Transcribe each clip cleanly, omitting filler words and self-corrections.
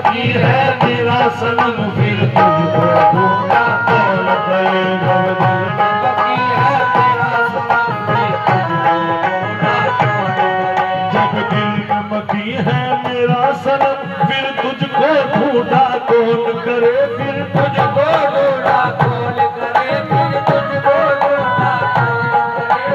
बाकी है मेरा सनम फिर तुझको ढूंढा कौन करे। जब दिल में बाकी है मेरा सनम फिर तुझको ढूंढा कौन करे। जब दिल में बाकी है मेरा सनम फिर तुझको ढूंढा कौन करे। फिर तुझको ढूंढा कौन करे। फिर तुझको ढूंढा कौन करे।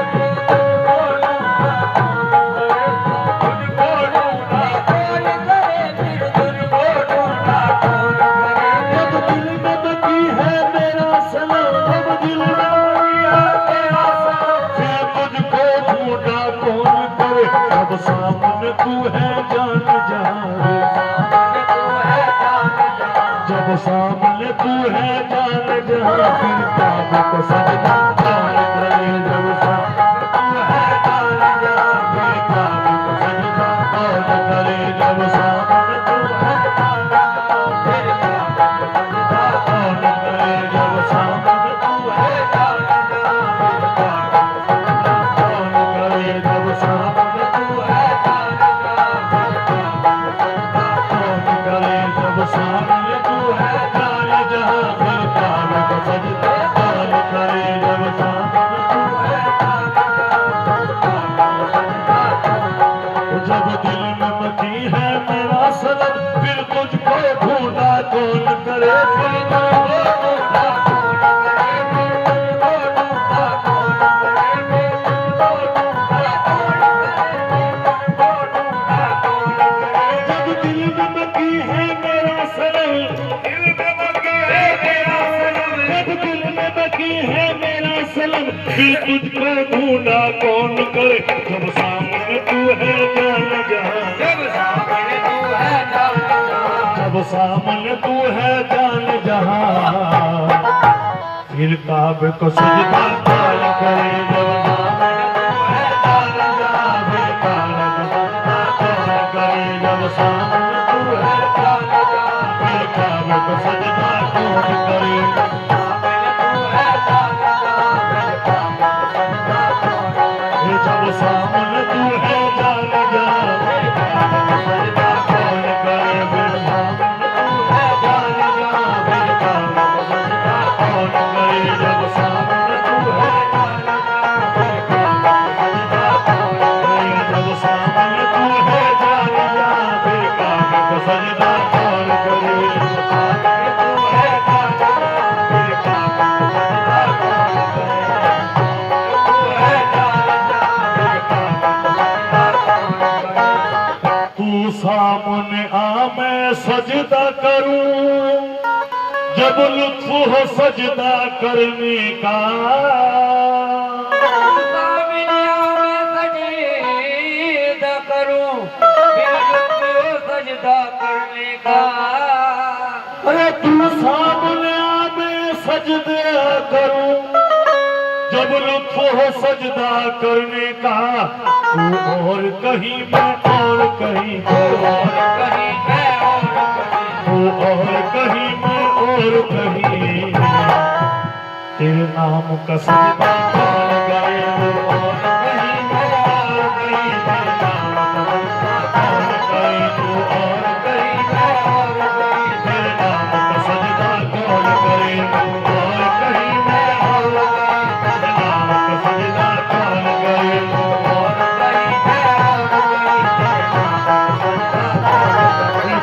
तुझको ढूंढा कौन करे। फिर तुझको ढूंढा कौन करे। जब दिल में बाकी है मेरा सनम जब दिल में बाकी है मेरा सनम फिर तुझको ढूंढा कौन करे। जब सामने तू है जान जहां जब सामने तू है जान जहां फिर पाप को सजदा कौन करे। जब सामने तू है जान जहां फिर पाप को सजदा कौन करे। जब सामने तू है जान जहां फिर पाप को सजदा कौन करे। जब सामने तू है जान जहां फिर पाप को सजदा कौन करे। जब सामने तू है जान जहां फिर पाप को सजदा कौन करे। जब सामने तू है जान जहां फिर पाप को सजदा कौन करे। जब सामने तू है जान जहां फिर पाप को सजदा जब दिल में बाकी है मेरा सनम फिर तुझको ढूंढा कौन करे। फिर तुझको ढूंढा कौन करे। फिर तुझको ढूंढा कौन करे। फिर तुझको ढूंढा कौन करे। फिर तुझको ढूंढा कौन करे। जब दिल में बाकी है मेरा सनम दिल में बाकी है मेरा सनम जब दिल में बाकी है मेरा सनम फिर तुझको ढूंढा कौन करे। जब सामने तू है जान जहां जब सामने तू है जान जहां जब सामने तू है जान जहां फिर काबे को सजदा कौन करे। जब सामने तू है जान जहां फिर काबे को सजदा कौन करे। जब सामने तू है जान जहां फिर काबे को सजदा कौन करे। जब सामने तू है जान जहां फिर काबे को सजदा कौन करे। फिर सामने तू है जान जहां फिर काबे को सजदा कौन करे। जब सामने तू है जान जहां फिर काबे को सजदा कौन करे। जब सामने तू है जान जहां फिर काबे को सजदा कौन करे। जब सामने तू है जान जहां फिर काबे को सजदा कौन करे। तू है जान जहां फिर काबे को सजदा कौन करे। तू सामने आ मैं सजदा करूं जब लुत्फ हो सजदा करने का। सामने मैं सजदा करूं फिर लुत्फ हो सजदा करने का। अरे तू सामने आ मैं सजदा करूं जब लुत्फ हो सजदा करने का। तू और कहीं मैं और कहीं और कहीं मैं और कहीं तू और कहीं मैं और कहीं तेरे नाम का सजदा कौन करे। तू और कहीं मैं और कहीं तेरे नाम का सजदा कौन करे। तू और कहीं मैं और कहीं तेरे नाम का सजदा कौन करे। तू और कहीं मैं और कहीं तेरे नाम का सजदा कौन करे। तू और कहीं मैं और कहीं तेरे नाम का सजदा कौन करे।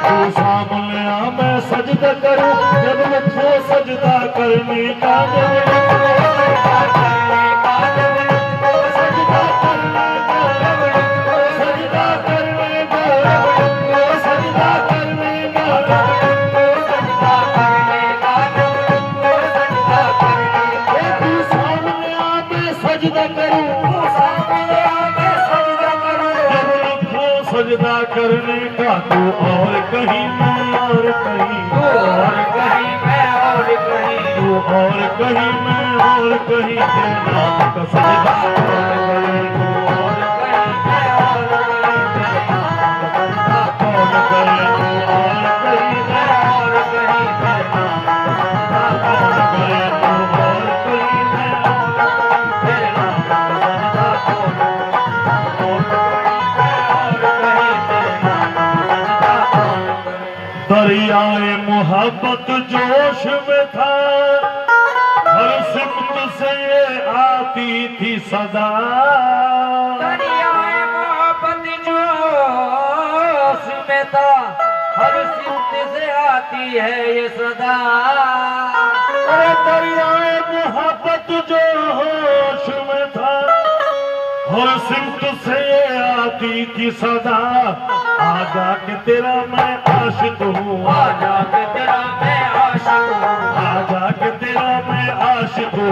तू सामने आ मैं सजदा करूं जब लुत्फ सजदा करने का। जब लुत्फ सजदा करने का जब लुत्फ सजदा करने का जब लुत्फ सजदा करने का जब लुत्फ सजदा करने का जब लुत्फ सजदा करने का जब लुत्फ सजदा करने का। तू सामने आ मैं सजदा करूं तू सामने आ मैं सजदा करूं जब लुत्फ सजदा करने का। तू और कहीं मैं और कहीं और कहीं मैं और कहीं तू और कहीं मैं और कहीं तेरे नाम का सजदा कौन करे। तू और कहीं मैं और कहीं तेरे नाम का सजदा कौन करे। तू और कहीं मैं और कहीं तेरे नाम का सजदा कौन करे। तू और कहीं मैं और कहीं तेरे नाम का सजदा कौन करे। और कहीं मैं और कहीं तेरे नाम का सजदा कौन करे। दरियाए मोहब्बत जोश में था, हर सिमत से ये आती थी सदा। दरियाए मोहब्बत जोश में था, हर सिमत से आती है ये सदा। अरे दरियाए मोहब्बत जोश में था, हर सिमत से ये आती थी सदा। आजा के तेरा मैं आशिक हूँ, आजा के तेरा मैं आशिक हूँ, आजा के तेरा मैं आशिक हूँ।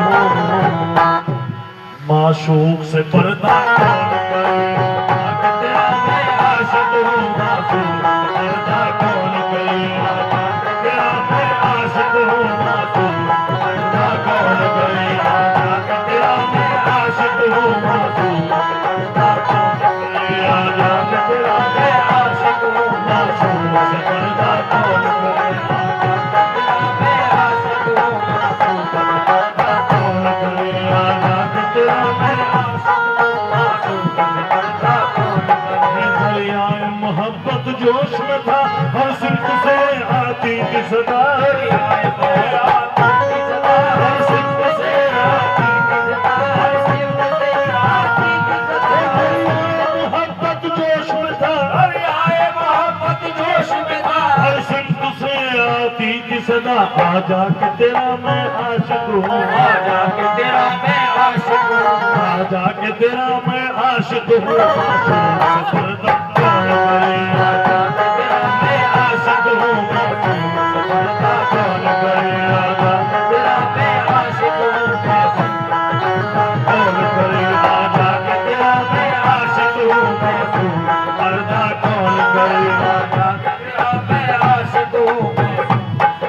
माशूक से पर्दा कौन करे, आजा के तेरा मैं आशिक हूँ। माशूक से पर्दा कौन करे, आजा के तेरा मैं आशिक हूँ। माशूक से पर्दा कौन करे, आजा के तेरा मैं आशिक हूँ। माशूक से पर्दा कौन करे, आजा के तेरा मैं आशिक हूँ। माशूक से पर्दा कौन करे, आजा के तेरा मैं आशिक हूँ। माशूक से पर्दा कौन करे, आजा के तेरा मैं आशिक हूँ। माशूक से पर्दा कौन करे। दरियाए मोहब्बत जोश में था, हर सिमत से आती थी सदा। दरियाए मोहब्बत की सदा, हर सिमत से आती थी सदा। हर सिमत से आती थी सदा। दरियाए मोहब्बत जोश में था, दरियाए मोहब्बत जोश में था, हर सिमत से आती थी सदा। आजा के तेरा मैं आशिक हूँ, आजा के तेरा मैं आशिक हूँ, आजा के तेरा मैं आशिक हूँ। माशूक से पर्दा कौन करे, आजा के तेरा मैं आशिक हूँ। माशूक से पर्दा कौन करे, आजा के तेरा मैं आशिक हूँ। माशूक से पर्दा कौन करे, आजा के तेरा मैं आशिक हूँ। माशूक से पर्दा कौन करे, आजा आजा के तेरा मैं आशिक हूँ,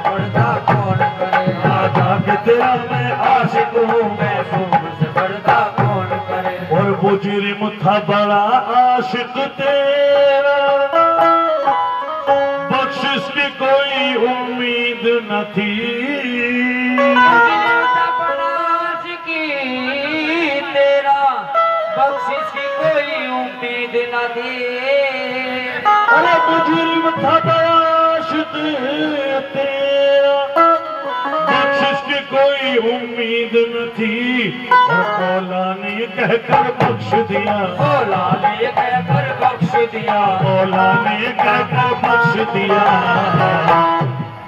पर्दा कौन करे, आजा के तेरा मैं आशिक हूँ। महसूस से पर्दा कौन करे। और मुजरिम था बड़ा आशिक तेरा, बख्शिश की कोई उम्मीद न थी। मुझे बड़ा आशिकी तेरा, बख्शिश की कोई उम्मीद न थी। अरे मुजरिम था बड़ा आशिक तेरा, बख्शिश की कोई उम्मीद न थी। और मौला ने कहकर बख्श दिया, मौला ने कहकर बख्श दिया, मौला ने कहकर बख्श दिया।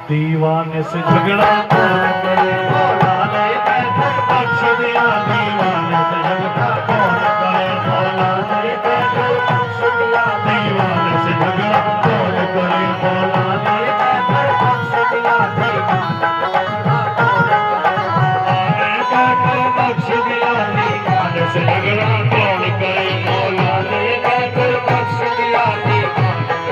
दीवाने से झगड़ा कौन करे, मौला ने कहकर बख्श दिया। दीवाने से झगड़ा कौन करे, मौला ने कहकर बख्श दिया। दीवाने से झगड़ा कौन करे, मौला ने कहकर बख्श दिया। दीवाने कहकर बख्श दिया। दीवाने से झगड़ा कौन करे, मौला ने कहकर बख्श दिया।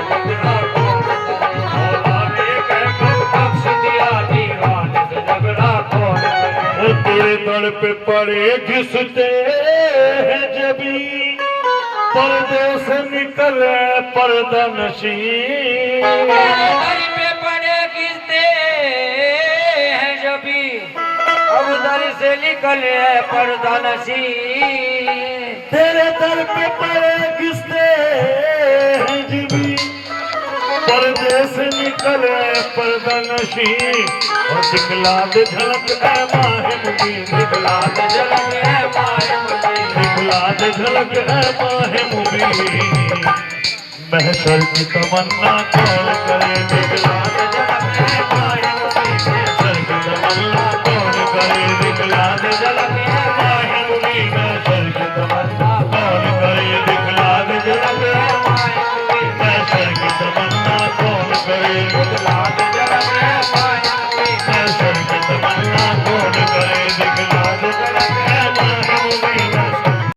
झगड़ा कौन करे, मौला ने कहकर बख्श दिया। दीवाने से झगड़ा कौन करे। तेरे दर पे पड़े घिसते हैं जबी, पर्दे से निकले पर्दा नशी। दर पे पड़े घिसते हैं जबी, अब दर से निकले पर्दा नशी। तेरे दर पे पड़े घिसते हैं जबी, पर्दे से निकले पर्दा नशी। और दिखला दे झलक है माहे मुबीन, दिखला दे झलक है माहे मुबीन, दिखला दे झलक है माहे मुबीन। महशर की तमन्ना कौन करे, दिखला